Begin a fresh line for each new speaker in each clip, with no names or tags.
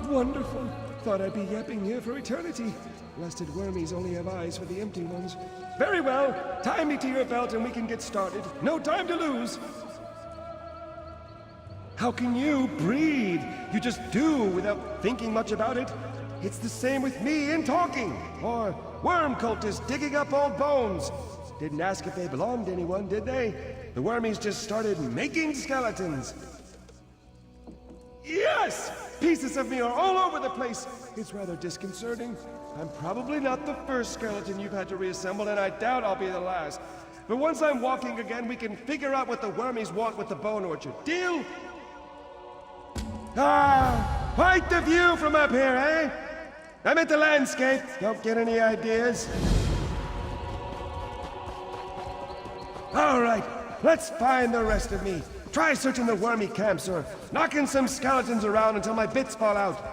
Wonderful. Thought I'd be yapping here for eternity. Blasted wormies only have eyes for the empty ones. Very well. Tie me to your belt and we can get started. No time to lose. How can you breathe? You just do without thinking much about it. It's the same with me in talking. Or worm cultists digging up old bones. Didn't ask if they belonged to anyone, did they? The wormies just started making skeletons. Yes! Pieces of me are all over the place. It's rather disconcerting. I'm probably not the first skeleton you've had to reassemble, and I doubt I'll be the last. But once I'm walking again, we can figure out what the wormies want with the bone orchard. Deal? Ah, quite the view from up here, eh? I meant the landscape. Don't get any ideas. All right, let's find the rest of me. Try searching the wormy camps or knocking some skeletons around until my bits fall out.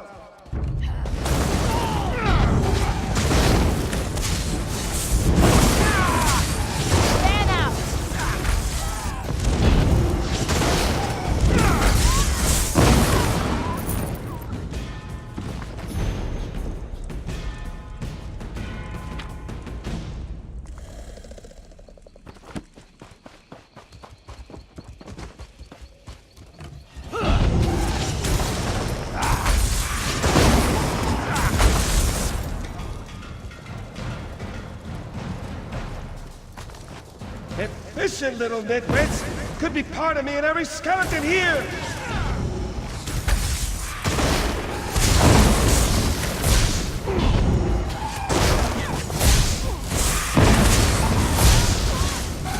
Efficient little nitwits! Could be part of me in every skeleton here!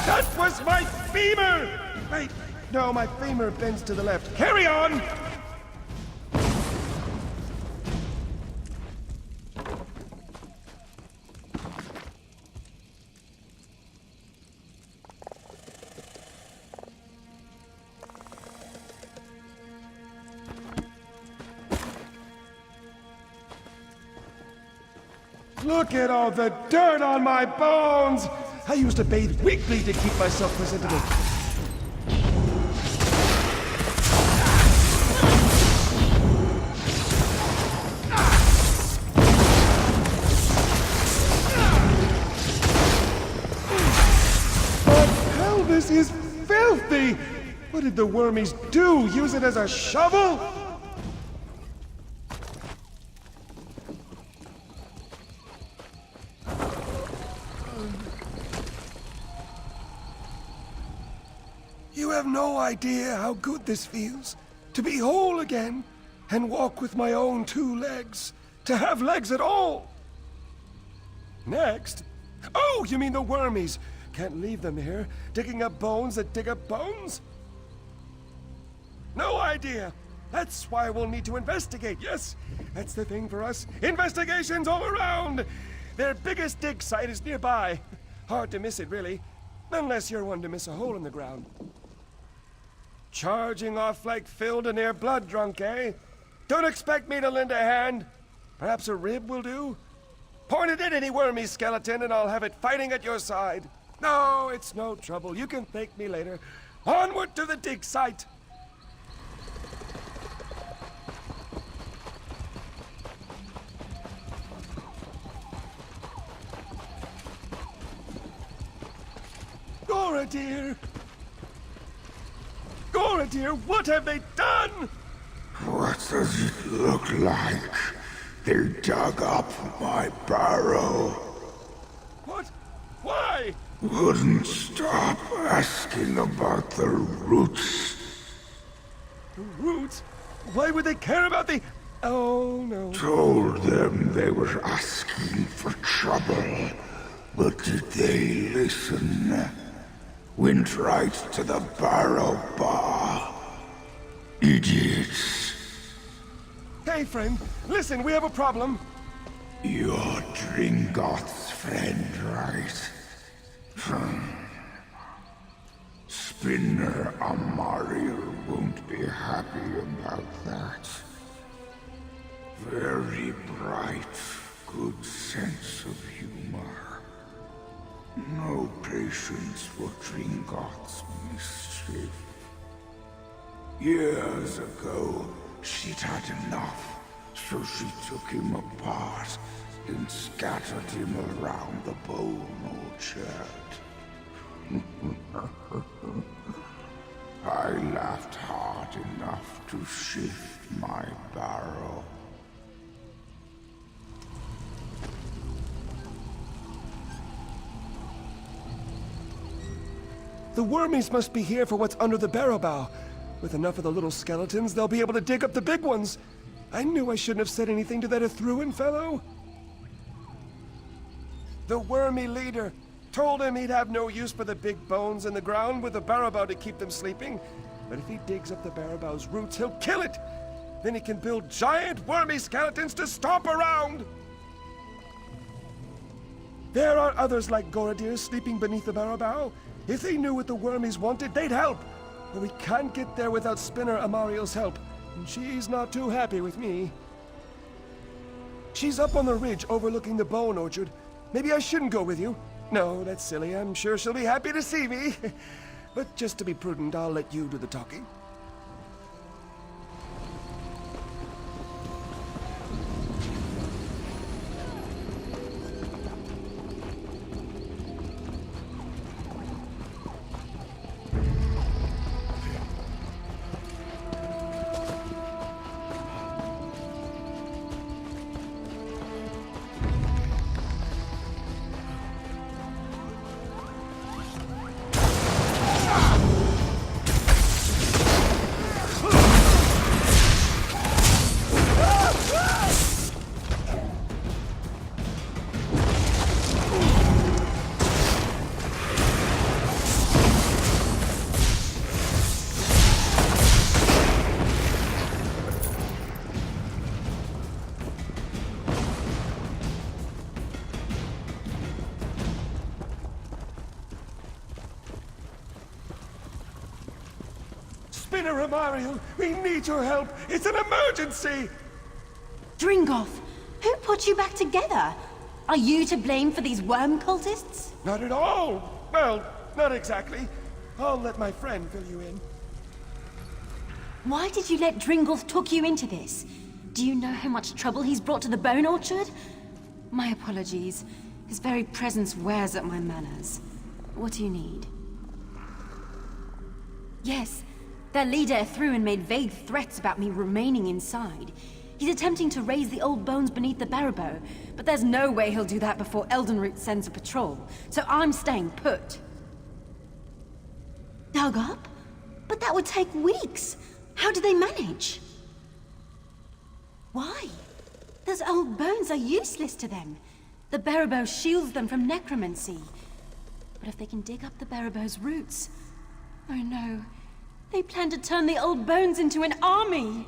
That was my femur! Wait, no, my femur bends to the left. Carry on! Look at all the dirt on my bones! I used to bathe weekly to keep myself presentable. But hell, this is filthy! What did the wormies do? Use it as a shovel? You have no idea how good this feels. To be whole again, and walk with my own 2 legs. To have legs at all. Next? Oh, you mean the wormies. Can't leave them here, digging up bones that dig up bones? No idea. That's why we'll need to investigate. Yes, that's the thing for us. Investigations all around. Their biggest dig site is nearby. Hard to miss it, really. Unless you're one to miss a hole in the ground. Charging off like Phil to near blood drunk, eh? Don't expect me to lend a hand. Perhaps a rib will do? Point it at any wormy skeleton and I'll have it fighting at your side. No, it's no trouble. You can thank me later. Onward to the dig site. Gora, dear! Gora, dear, what have they done?
What does it look like? They dug up my barrow.
What? Why?
Wouldn't stop asking about the roots.
The roots? Why would they care about the... Oh, no.
Told them they were asking for trouble. But did they listen? Went right to the barrow bar. Idiots.
Hey, friend. Listen, we have a problem.
You're Dringot's friend, right? Spinner Amariel won't be happy about that. Very bright, good sense of humor. No patience for Dringot's mischief. Years ago, she'd had enough, so she took him apart and scattered him around the bone orchard. I laughed hard enough to shift my barrel.
The wormies must be here for what's under the barrow bow. With enough of the little skeletons, they'll be able to dig up the big ones. I knew I shouldn't have said anything to that Ithruin fellow. The wormy leader told him he'd have no use for the big bones in the ground with the barrow bow to keep them sleeping. But if he digs up the barrow bow's roots, he'll kill it. Then he can build giant wormy skeletons to stomp around. There are others like Goradir sleeping beneath the barrow bow. If they knew what the wormies wanted, they'd help. But we can't get there without Spinner Amariel's help, and she's not too happy with me. She's up on the ridge overlooking the bone orchard. Maybe I shouldn't go with you. No, that's silly. I'm sure she'll be happy to see me. But just to be prudent, I'll let you do the talking. Spinner Amariel, we need your help. It's an emergency.
Dringoth, who put you back together? Are you to blame for these worm cultists?
Not at all. Well, not exactly. I'll let my friend fill you in.
Why did you let Dringoth talk you into this? Do you know how much trouble he's brought to the Bone Orchard? My apologies. His very presence wears at my manners. What do you need? Yes, their leader Ithruin made vague threats about me remaining inside. He's attempting to raise the old bones beneath the Barrowbow, but there's no way he'll do that before Eldenroot sends a patrol, so I'm staying put. Dug up? But that would take weeks. How do they manage? Why? Those old bones are useless to them. The Barrowbow shields them from necromancy. But if they can dig up the Barrowbow's roots... Oh no. They plan to turn the old bones into an army!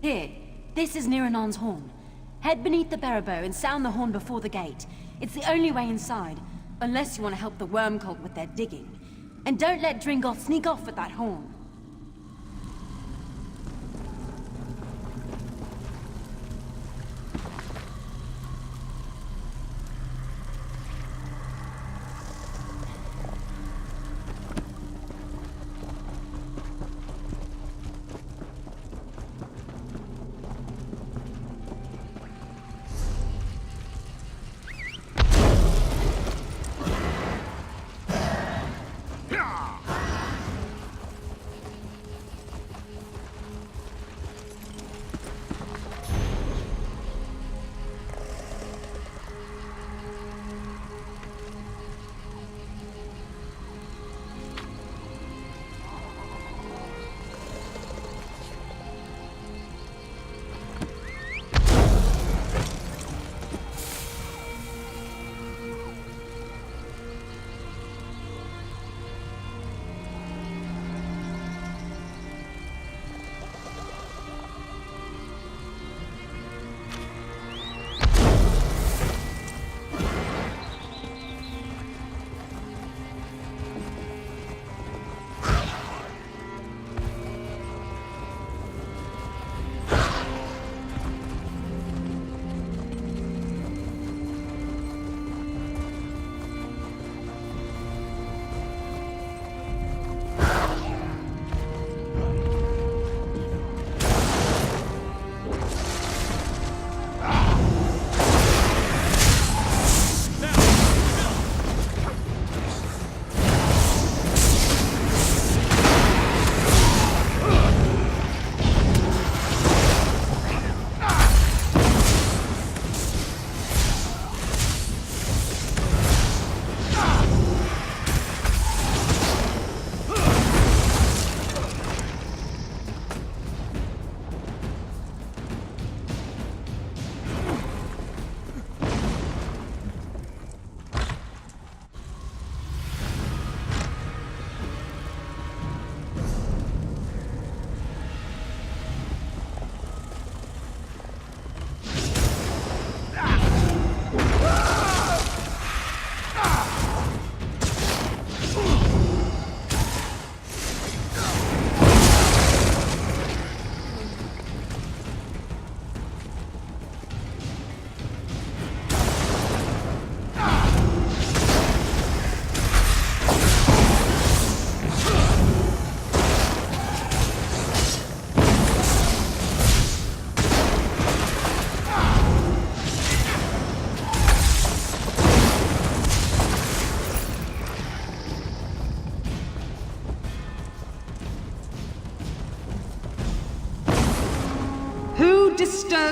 Here, this is Niranon's horn. Head beneath the Barrowbow and sound the horn before the gate. It's the only way inside, unless you want to help the worm cult with their digging. And don't let Dringoth sneak off with that horn.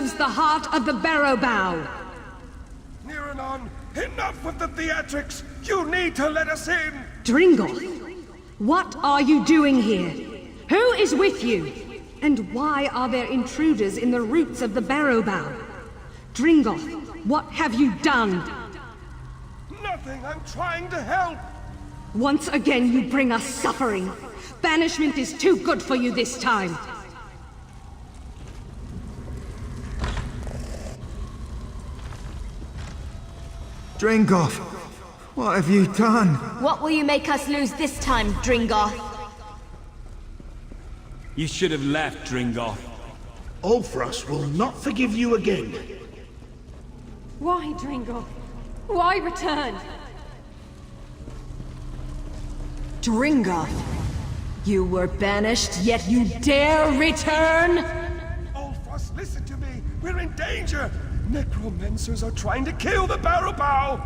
serves the heart of the Barrow Bow.
Near and on. Enough with the theatrics! You need to let us in!
Dringoth, what are you doing here? Who is with you? And why are there intruders in the roots of the Barrow Bow? Dringoth, what have you done?
Nothing! I'm trying to help!
Once again you bring us suffering. Banishment is too good for you this time.
Dringoth, what have you done?
What will you make us lose this time, Dringoth?
You should have left, Dringoth.
Ulfras will not forgive you again.
Why, Dringoth? Why return?
Dringoth, you were banished, yet you dare return?
Ulfras, listen to me! We're in danger! Necromancers are trying to kill the Barrow Bow!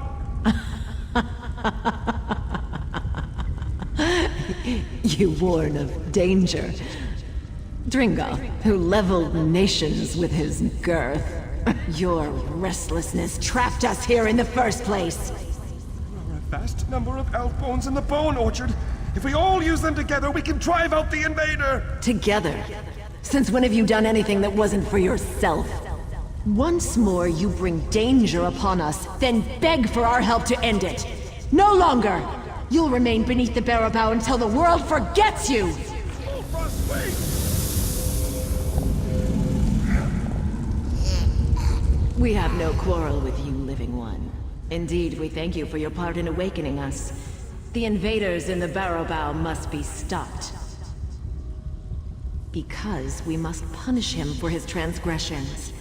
You warn of danger. Dringoth, who leveled nations with his girth. Your restlessness trapped us here in the first place.
There are a vast number of elf bones in the Bone Orchard. If we all use them together, we can drive out the invader!
Together? Since when have you done anything that wasn't for yourself? Once more you bring danger upon us, then beg for our help to end it. No longer! You'll remain beneath the Barrow Bow until the world forgets you!
Ulfras, wait!
We have no quarrel with you, Living One. Indeed, we thank you for your part in awakening us. The invaders in the Barrow Bow must be stopped. Because we must punish him for his transgressions.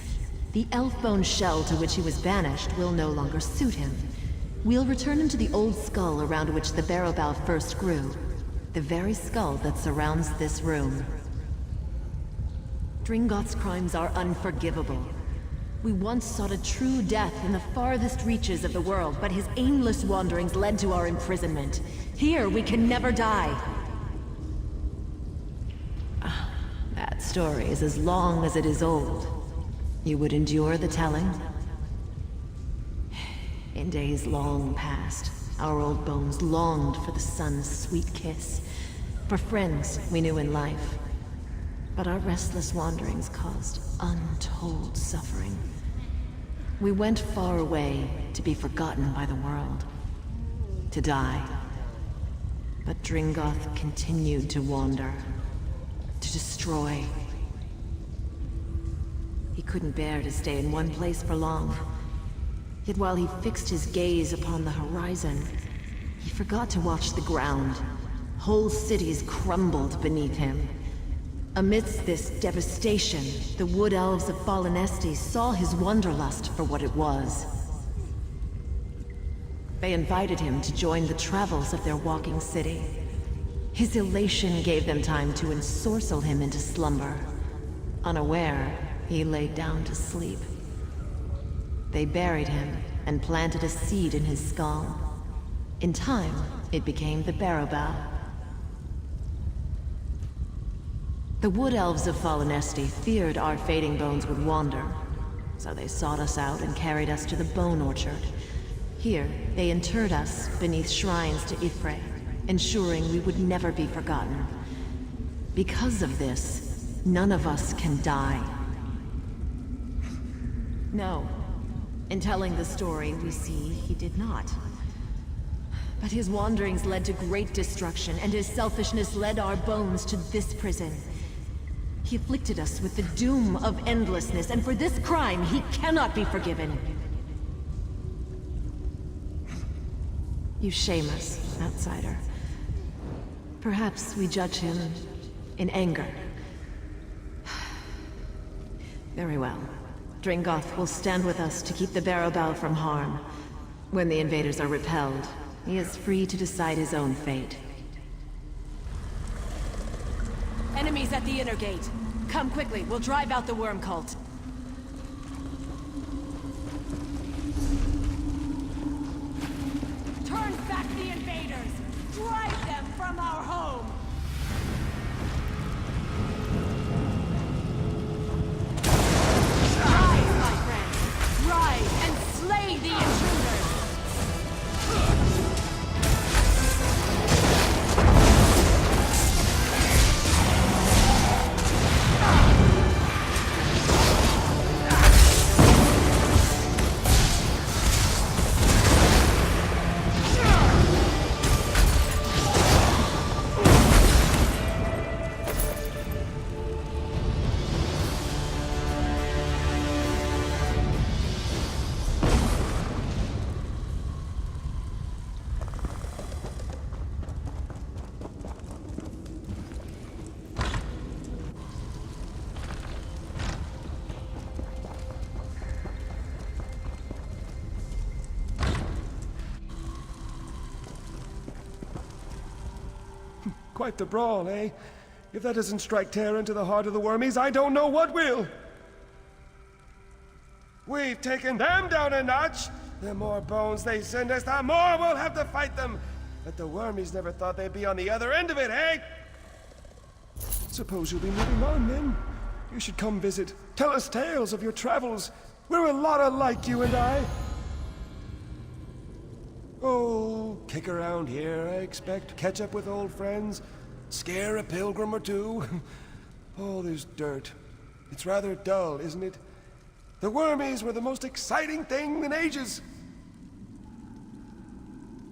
The elf-bone shell to which he was banished will no longer suit him. We'll return him to the old skull around which the Barrow Bow first grew. The very skull that surrounds this room. Dringoth's crimes are unforgivable. We once sought a true death in the farthest reaches of the world, but his aimless wanderings led to our imprisonment. Here, we can never die. That story is as long as it is old. You would endure the telling? In days long past, our old bones longed for the sun's sweet kiss, for friends we knew in life. But our restless wanderings caused untold suffering. We went far away to be forgotten by the world, to die. But Dringoth continued to wander, to destroy. He couldn't bear to stay in one place for long. Yet while he fixed his gaze upon the horizon, he forgot to watch the ground. Whole cities crumbled beneath him. Amidst this devastation, the Wood Elves of Fallen Estes saw his wanderlust for what it was. They invited him to join the travels of their walking city. His elation gave them time to ensorcel him into slumber. Unaware, he lay down to sleep. They buried him and planted a seed in his skull. In time, it became the Barrow Bow. The Wood Elves of Fallen Estes feared our fading bones would wander, so they sought us out and carried us to the Bone Orchard. Here, they interred us beneath shrines to Ifre, ensuring we would never be forgotten. Because of this, none of us can die. No. In telling the story, we see he did not. But his wanderings led to great destruction, and his selfishness led our bones to this prison. He afflicted us with the doom of endlessness, and for this crime, he cannot be forgiven. You shame us, outsider. Perhaps we judge him in anger. Very well. Dringoth will stand with us to keep the Barrow Bow from harm. When the invaders are repelled, he is free to decide his own fate. Enemies at the inner gate. Come quickly, we'll drive out the worm cult. Turn back the invaders! Drive them from our home! Drive
Quite the brawl, eh? If that doesn't strike terror into the heart of the wormies, I don't know what will. We've taken them down a notch. The more bones they send us, the more we'll have to fight them. But the wormies never thought they'd be on the other end of it, eh? Suppose you'll be moving on, then. You should come visit. Tell us tales of your travels. We're a lot alike, you and I. Oh, kick around here, I expect. Catch up with old friends. Scare a pilgrim or two. Oh, there's dirt. It's rather dull, isn't it? The wormies were the most exciting thing in ages.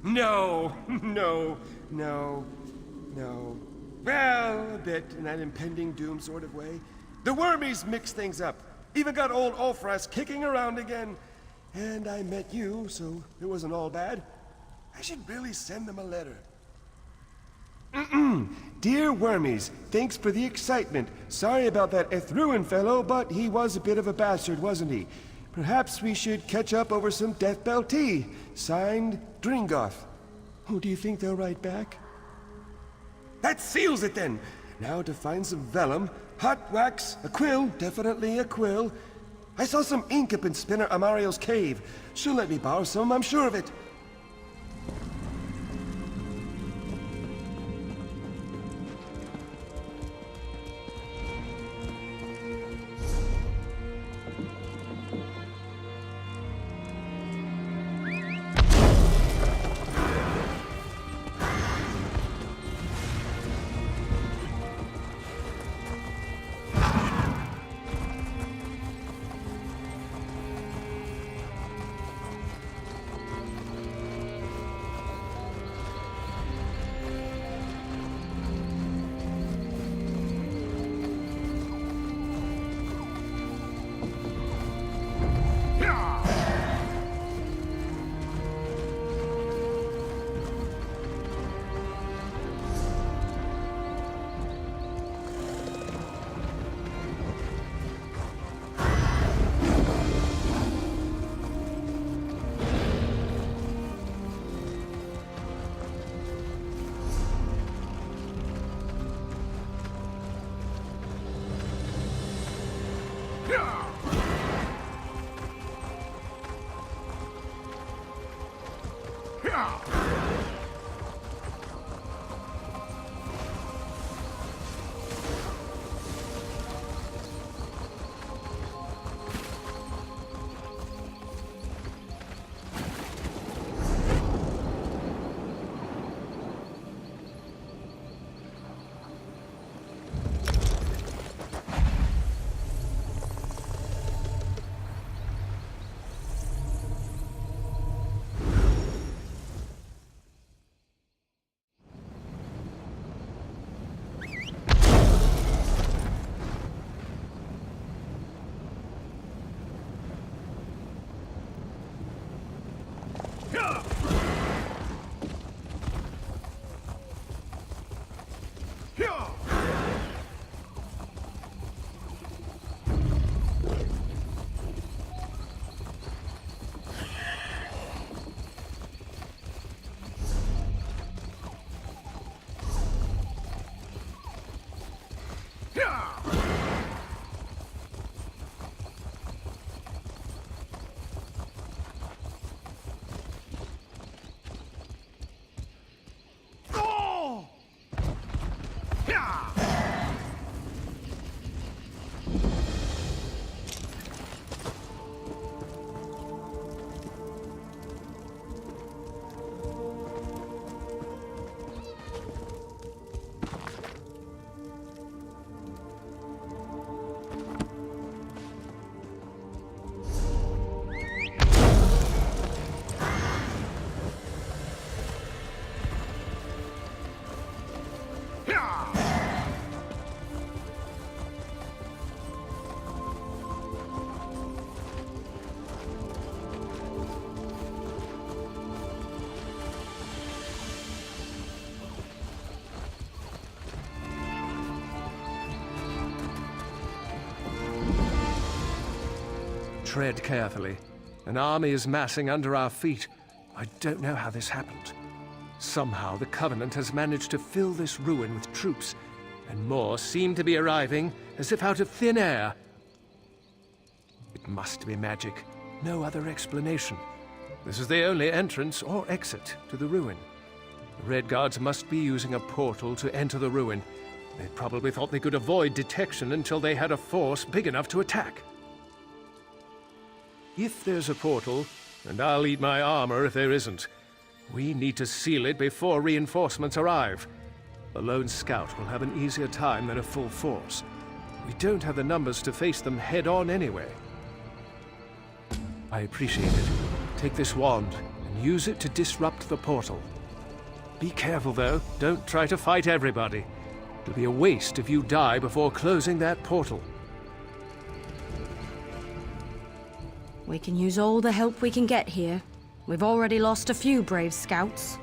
No, no, no, no. Well, a bit, in that impending doom sort of way. The wormies mixed things up. Even got old Ulfras kicking around again. And I met you, so it wasn't all bad. I should really send them a letter. Dear Wormies, thanks for the excitement. Sorry about that Ethruan fellow, but he was a bit of a bastard, wasn't he? Perhaps we should catch up over some Death Bell tea. Signed, Dringoff. Oh, do you think they'll write back? That seals it then! Now to find some vellum, hot wax, a quill, definitely a quill. I saw some ink up in Spinner Amario's cave. She'll let me borrow some, I'm sure of it.
Tread carefully. An army is massing under our feet. I don't know how this happened.
Somehow the Covenant has managed to fill this ruin with troops, and more seem to be arriving as if out of thin air. It must be magic. No other explanation. This is the only entrance or exit to the ruin. The Red Guards must be using a portal to enter the ruin. They probably thought they could avoid detection until they had a force big enough to attack. If there's a portal, and I'll eat my armor if there isn't, we need to seal it before reinforcements arrive. A lone scout will have an easier time than a full force. We don't have the numbers to face them head-on anyway. I appreciate it. Take this wand and use it to disrupt the portal. Be careful, though. Don't try to fight everybody. It'll be a waste if you die before closing that portal.
We can use all the help we can get here. We've already lost a few brave scouts.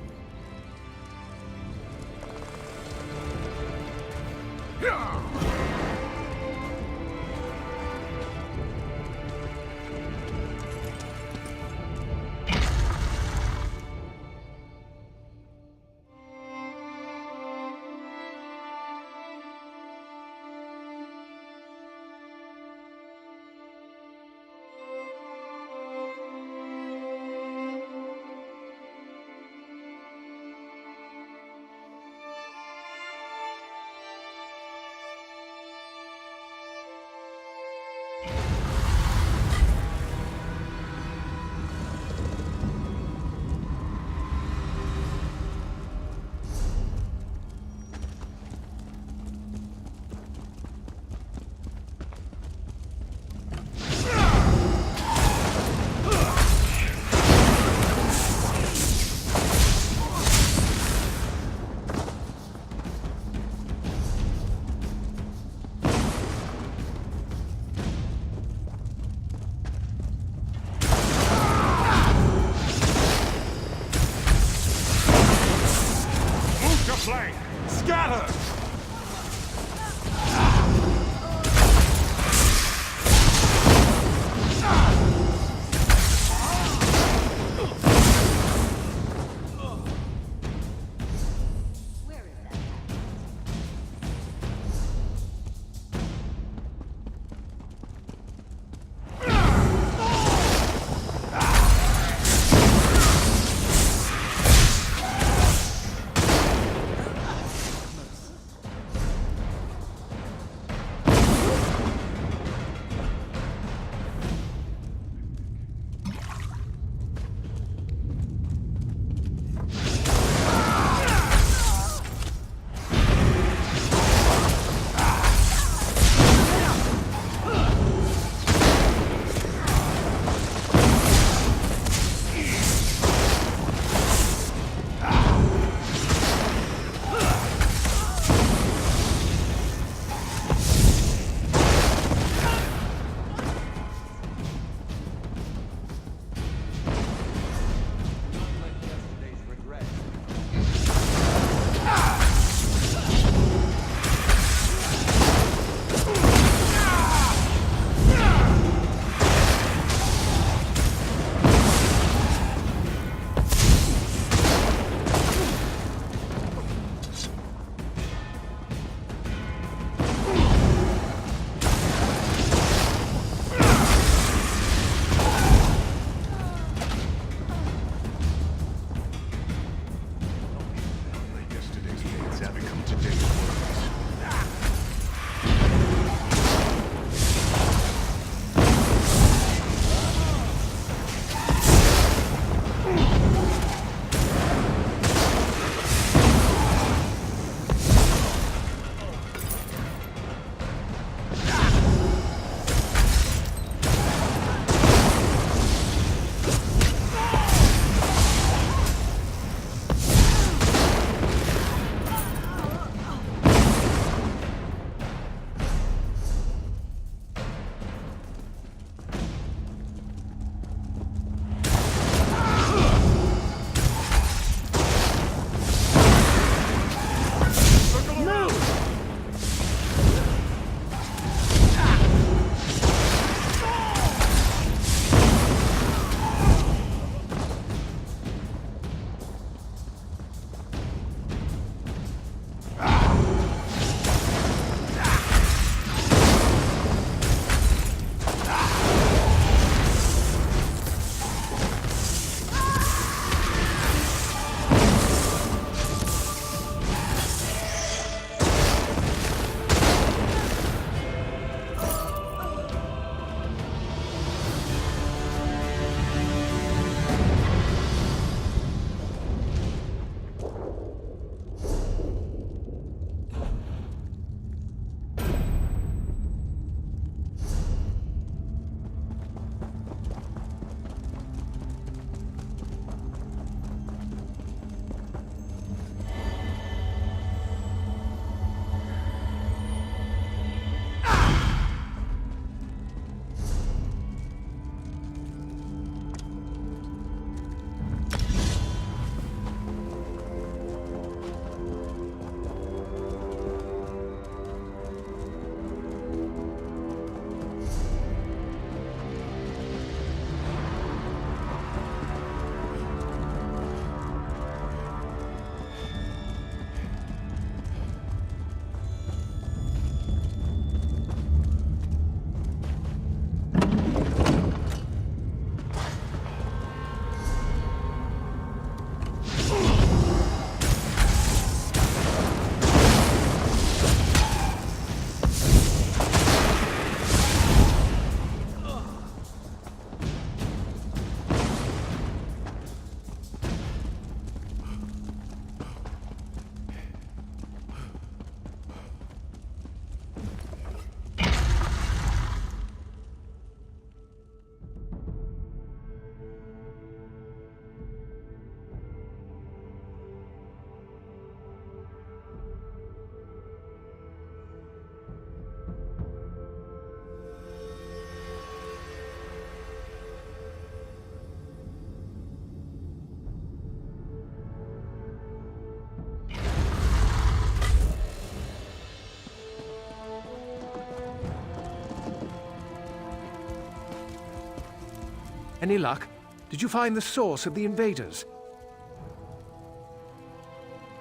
Any luck? Did you find the source of the invaders?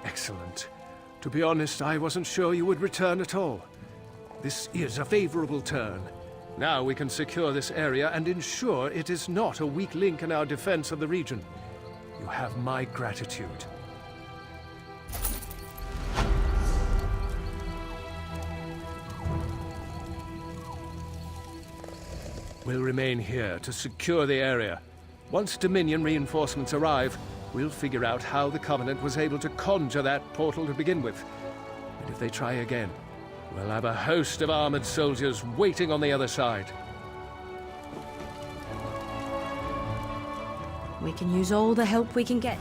Excellent. To be honest, I wasn't sure you would return at all. This is a favorable turn. Now we can secure this area and ensure it is not a weak link in our defense of the region. You have my gratitude. We'll remain here to secure the area. Once Dominion reinforcements arrive, we'll figure out how the Covenant was able to conjure that portal to begin with. And if they try again, we'll have a host of armored soldiers waiting on the other side.
We can use all the help we can get.